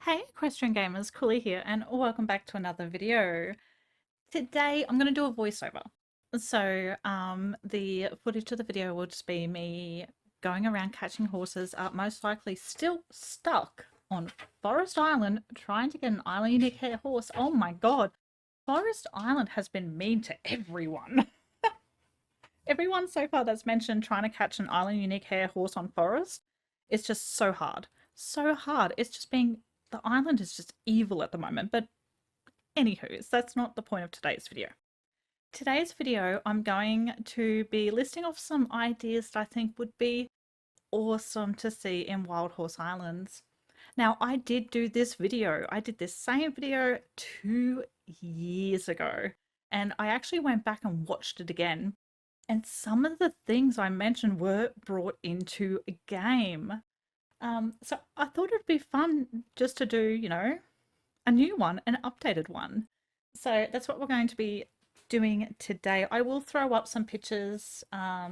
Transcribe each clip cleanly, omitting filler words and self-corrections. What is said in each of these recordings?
Hey Equestrian Gamers, Cooley here, and welcome back to another video. Today I'm going to do a voiceover. The footage of the video will just be me going around catching horses, most likely still stuck on Forest Island trying to get an Island Unique Hair horse. Oh my god, Forest Island has been mean to everyone. Everyone so far that's mentioned trying to catch an Island Unique Hair horse on Forest, it's just so hard. So hard. It's just being the island is just evil at the moment. But anywho, that's not the point of today's video. Today's video, I'm going to be listing off some ideas that I think would be awesome to see in Wild Horse Islands. Now, I did do this video. I did this same video 2 years ago, and I actually went back and watched it again. And some of the things I mentioned were brought into a game. So I thought it'd be fun just to do, a new one, an updated one. So that's what we're going to be doing today. I will throw up some pictures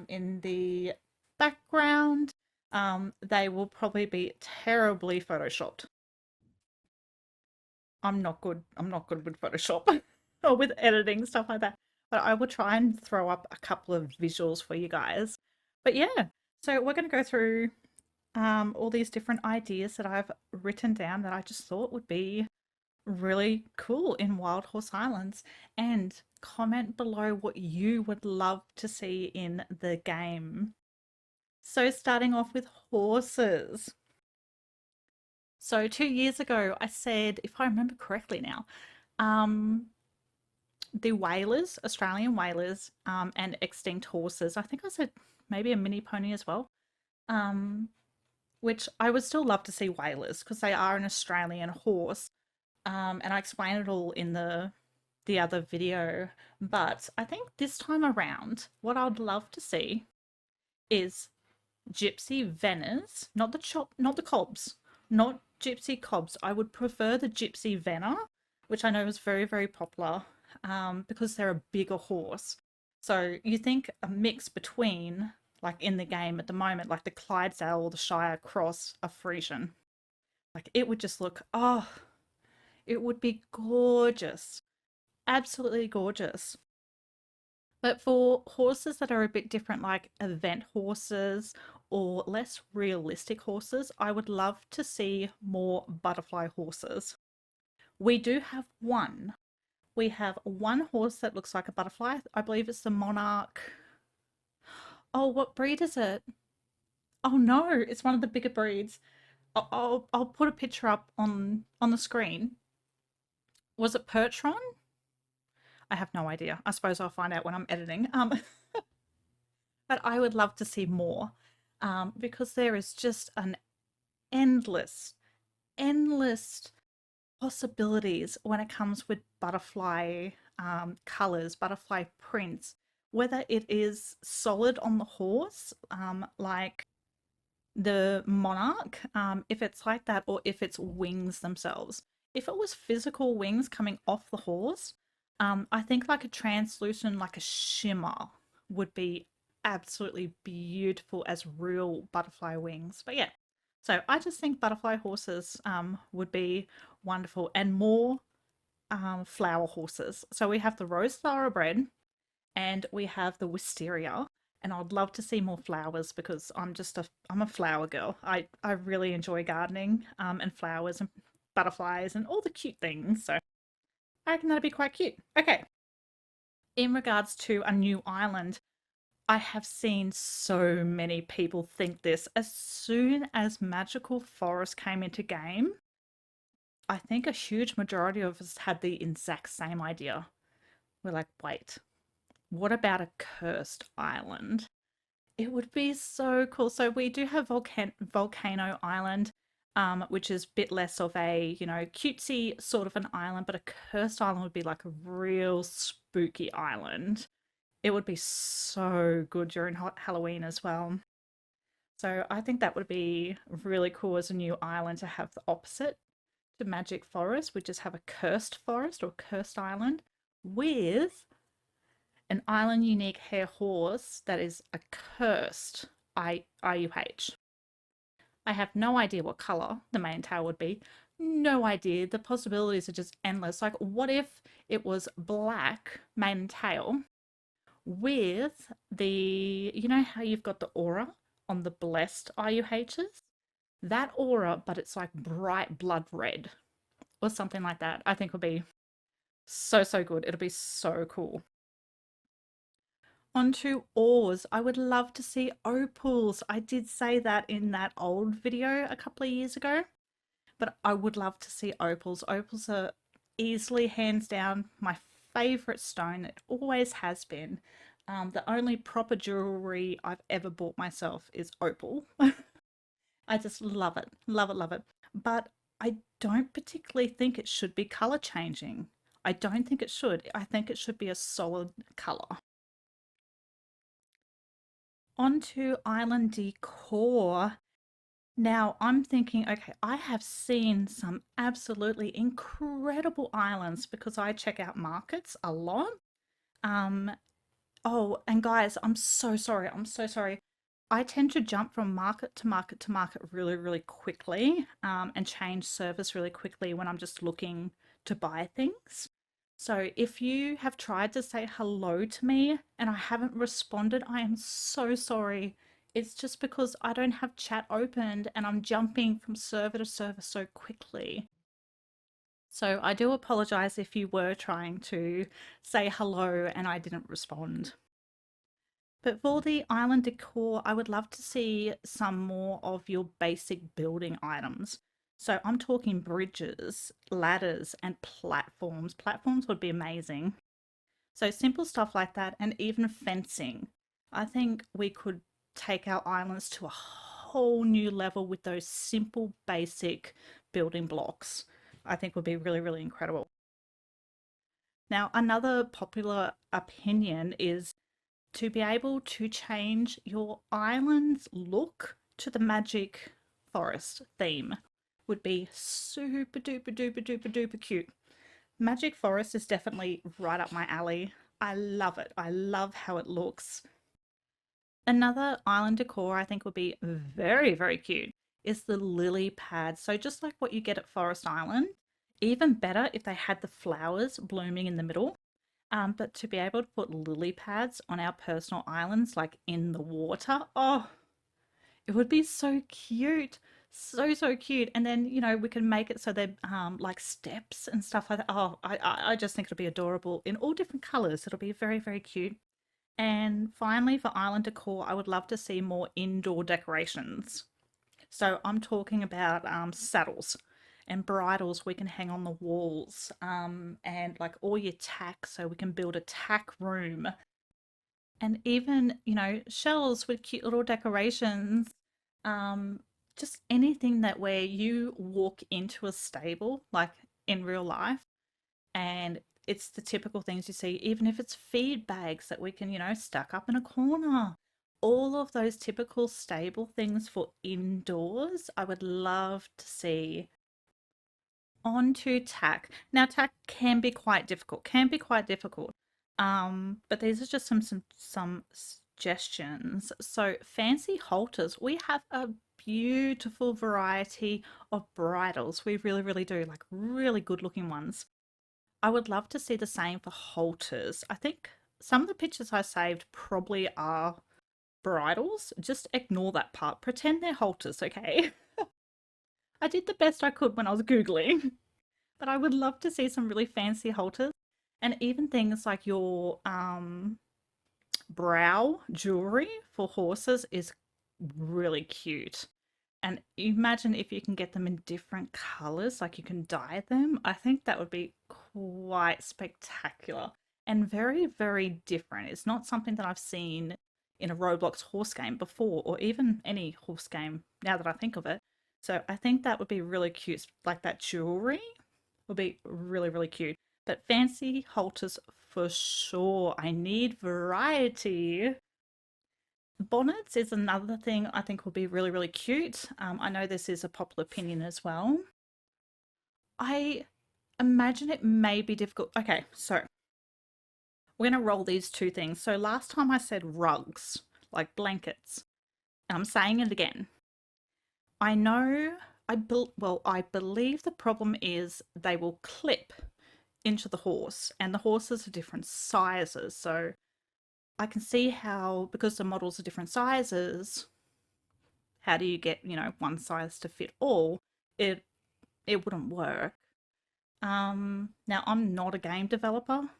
in the background. They will probably be terribly photoshopped. I'm not good. I'm not good with Photoshop or with editing, stuff like that. But I will try and throw up a couple of visuals for you guys. But yeah, so we're going to go through all these different ideas that I've written down that I just thought would be really cool in Wild Horse Islands. And comment below what you would love to see in the game. So starting off with horses. So 2 years ago, I said, if I remember correctly now, the whalers, Australian whalers, and extinct horses. I think I said maybe a mini pony as well. Which I would still love to see whalers because they are an Australian horse. And I explained it all in the other video. But I think this time around, what I'd love to see is gypsy venners, not not the cobs, not gypsy cobs. I would prefer the gypsy venner, which I know is very, very popular because they're a bigger horse. So you think a mix between, like in the game at the moment, like the Clydesdale or the Shire Cross, a Frisian. Like it would just look, oh, it would be gorgeous. Absolutely gorgeous. But for horses that are a bit different, like event horses or less realistic horses, I would love to see more butterfly horses. We do have one. We have one horse that looks like a butterfly. I believe it's the Monarch. Oh, what breed is it? Oh no, it's one of the bigger breeds. I'll put a picture up on the screen. Was it Percheron? I have no idea. I suppose I'll find out when I'm editing. But I would love to see more because there is just an endless, endless possibilities when it comes with butterfly colors, butterfly prints, whether it is solid on the horse, like the Monarch, if it's like that, or if it's wings themselves. If it was physical wings coming off the horse, I think like a translucent, like a shimmer would be absolutely beautiful as real butterfly wings. But yeah, so I just think butterfly horses would be wonderful, and more flower horses. So we have the Rose Thoroughbred and we have the Wisteria. And I'd love to see more flowers because I'm a flower girl. I really enjoy gardening and flowers and butterflies and all the cute things. So I reckon that'd be quite cute. Okay. In regards to a new island, I have seen so many people think this. As soon as Magical Forest came into game, I think a huge majority of us had the exact same idea. We're like, wait, what about a cursed island? It would be so cool. So we do have Volcano Island, which is a bit less of a, cutesy sort of an island, but a cursed island would be like a real spooky island. It would be so good during Halloween as well. So I think that would be really cool as a new island to have the opposite to Magic Forest, which is have a cursed forest or cursed island with an island unique hair horse that is a cursed IUH. I have no idea what color the mane tail would be. No idea. The possibilities are just endless. Like, what if it was black mane and tail with the, you know how you've got the aura on the blessed IUHs? That aura, but it's like bright blood red or something like that. I think would be so, so good. It'll be so cool. Onto ores. I would love to see opals. I did say that in that old video a couple of years ago, but I would love to see opals. Opals are easily, hands down, my favorite stone. It always has been. The only proper jewelry I've ever bought myself is opal. I just love it, love it, love it. But I don't particularly think it should be color changing. I don't think it should. I think it should be a solid color. Onto island decor. Now I'm thinking, okay, I have seen some absolutely incredible islands because I check out markets a lot. Um, oh, and guys, I'm so sorry. I'm so sorry. I tend to jump from market to market to market really, really quickly, and change service really quickly when I'm just looking to buy things. So if you have tried to say hello to me and I haven't responded, I am so sorry. It's just because I don't have chat opened and I'm jumping from server to server so quickly. So I do apologize if you were trying to say hello and I didn't respond. But for the island decor, I would love to see some more of your basic building items. So I'm talking bridges, ladders, and platforms. Platforms would be amazing. So simple stuff like that, and even fencing. I think we could take our islands to a whole new level with those simple, basic building blocks. I think would be really, really incredible. Now, another popular opinion is to be able to change your island's look to the magic forest theme would be super duper duper duper duper cute. Magic forest is definitely right up my alley. I love it. I love how it looks. Another island decor I think would be very, very cute is the lily pad. So just like what you get at Forest Island, even better if they had the flowers blooming in the middle. But to be able to put lily pads on our personal islands, like in the water, oh, it would be so cute. So, so cute. And then, we can make it so they're like steps and stuff like that. Oh, I just think it'll be adorable in all different colors. It'll be very, very cute. And finally, for island decor, I would love to see more indoor decorations. So I'm talking about saddles and bridles we can hang on the walls, and like all your tack, so we can build a tack room. And even, shells with cute little decorations. Um, just anything that where you walk into a stable, like in real life, and it's the typical things you see, even if it's feed bags that we can, stack up in a corner. All of those typical stable things for indoors, I would love to see. On to tack. Now, tack can be quite difficult, can be quite difficult. But these are just some suggestions. So fancy halters. We have a beautiful variety of bridles. We really, really do, like really good looking ones. I would love to see the same for halters. I think some of the pictures I saved probably are bridles. Just ignore that part. Pretend they're halters, okay? I did the best I could when I was Googling, but I would love to see some really fancy halters and even things like your brow jewelry for horses is really cute. And imagine if you can get them in different colors, like you can dye them. I think that would be quite spectacular and very, very different. It's not something that I've seen in a Roblox horse game before, or even any horse game now that I think of it. So I think that would be really cute. Like that jewelry would be really, really cute. But fancy halters for sure. I need variety. Bonnets is another thing I think will be really, really cute. I know this is a popular opinion as well. I imagine it may be difficult. Okay, so we're going to roll these two things. So last time I said rugs, like blankets. I'm saying it again. I know, well, I believe the problem is they will clip into the horse, and the horses are different sizes. So I can see how, because the models are different sizes, how do you get, one size to fit all? It it wouldn't work. Now I'm not a game developer.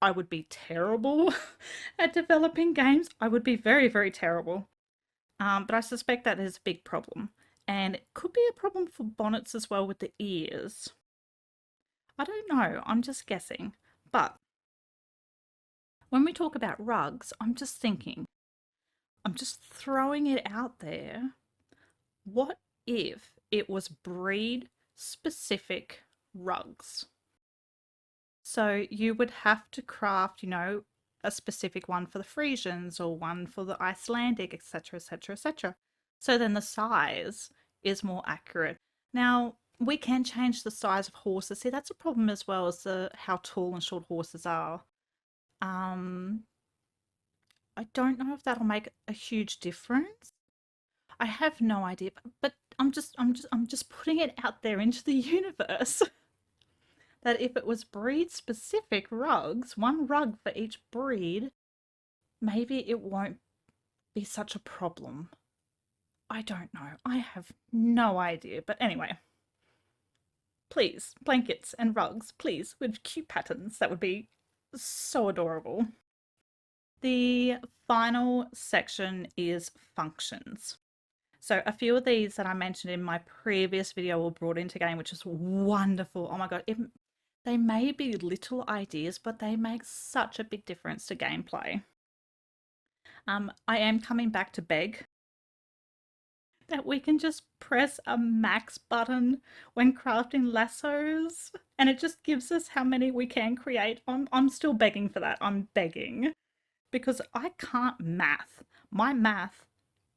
I would be terrible at developing games. I would be very, very terrible. But I suspect that is a big problem. And it could be a problem for bonnets as well with the ears. I don't know, I'm just guessing. But when we talk about rugs, I'm just thinking, I'm just throwing it out there. What if it was breed specific rugs? So you would have to craft, a specific one for the Frisians or one for the Icelandic, etc., etc., etc. So then the size is more accurate. Now, we can change the size of horses. See, that's a problem as well as how tall and short horses are. Um, I don't know if that'll make a huge difference. I have no idea, but I'm just putting it out there into the universe that if it was breed specific rugs, one rug for each breed, maybe it won't be such a problem. I don't know. I have no idea. But anyway, please, blankets and rugs, please, with cute patterns. That would be so adorable. The final section is functions. So a few of these that I mentioned in my previous video were brought into game, which is wonderful. Oh my god, they may be little ideas, but they make such a big difference to gameplay. I am coming back to beg that we can just press a max button when crafting lassos, and it just gives us how many we can create. I'm still begging for that. I'm begging because I can't math. My math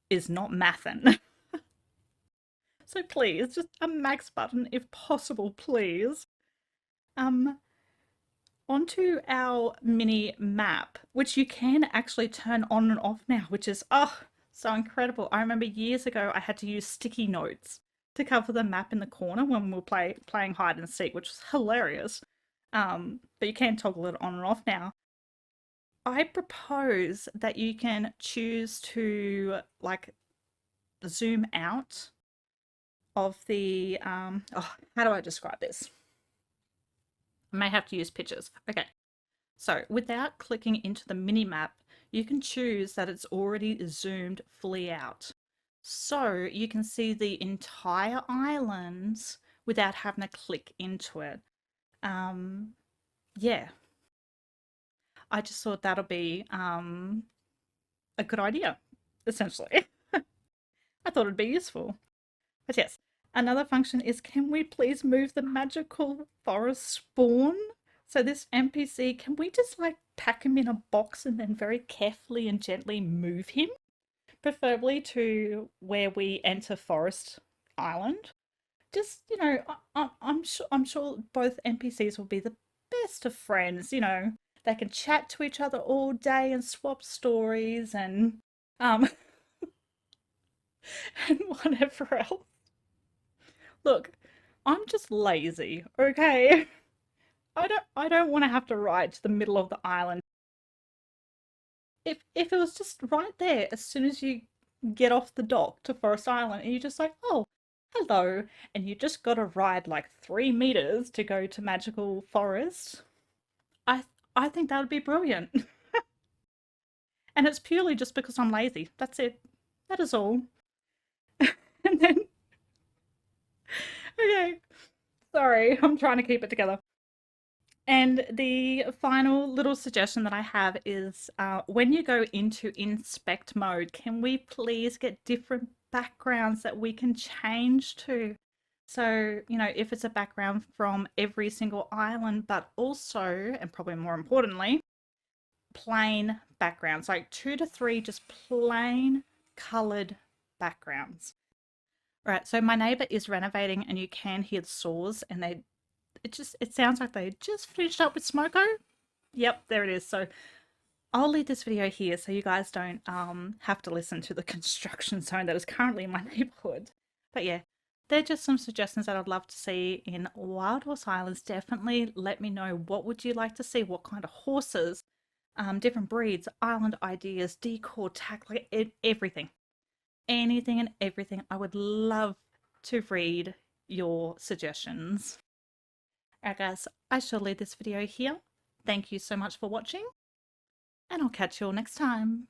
is not mathin'. So please, just a max button if possible, please. Onto our mini map, which you can actually turn on and off now, which is so incredible. I remember years ago I had to use sticky notes to cover the map in the corner when we were playing hide and seek, which was hilarious. But you can toggle it on and off now. I propose that you can choose to like zoom out of the how do I describe this? I may have to use pictures. Okay. So without clicking into the mini map, you can choose that it's already zoomed fully out. So you can see the entire islands without having to click into it. Yeah, I just thought that'll be a good idea, essentially. I thought it'd be useful. But yes, another function is, can we please move the magical forest spawn? So this NPC, can we just like pack him in a box and then very carefully and gently move him? Preferably to where we enter Forest Island. Just, I'm sure both NPCs will be the best of friends, They can chat to each other all day and swap stories and um and whatever else. Look, I'm just lazy, okay? I don't want to have to ride to the middle of the island. If it was just right there as soon as you get off the dock to Forest Island and you're just like, oh, hello, and you just got to ride like 3 meters to go to Magical Forest, I I think that would be brilliant. And it's purely just because I'm lazy. That's it. That is all. And then, okay, sorry, I'm trying to keep it together. And the final little suggestion that I have is when you go into inspect mode, can we please get different backgrounds that we can change to? So, if it's a background from every single island, but also, and probably more importantly, plain backgrounds, like 2 to 3 just plain colored backgrounds. Right, so my neighbor is renovating and you can hear the saws and it sounds like they just finished up with Smoko. Yep, there it is. So I'll leave this video here so you guys don't have to listen to the construction zone that is currently in my neighborhood. But yeah, they're just some suggestions that I'd love to see in Wild Horse Islands. Definitely let me know, what would you like to see? What kind of horses, different breeds, island ideas, decor, tack, like everything. Anything and everything. I would love to read your suggestions. Alright guys, I shall leave this video here. Thank you so much for watching, and I'll catch you all next time.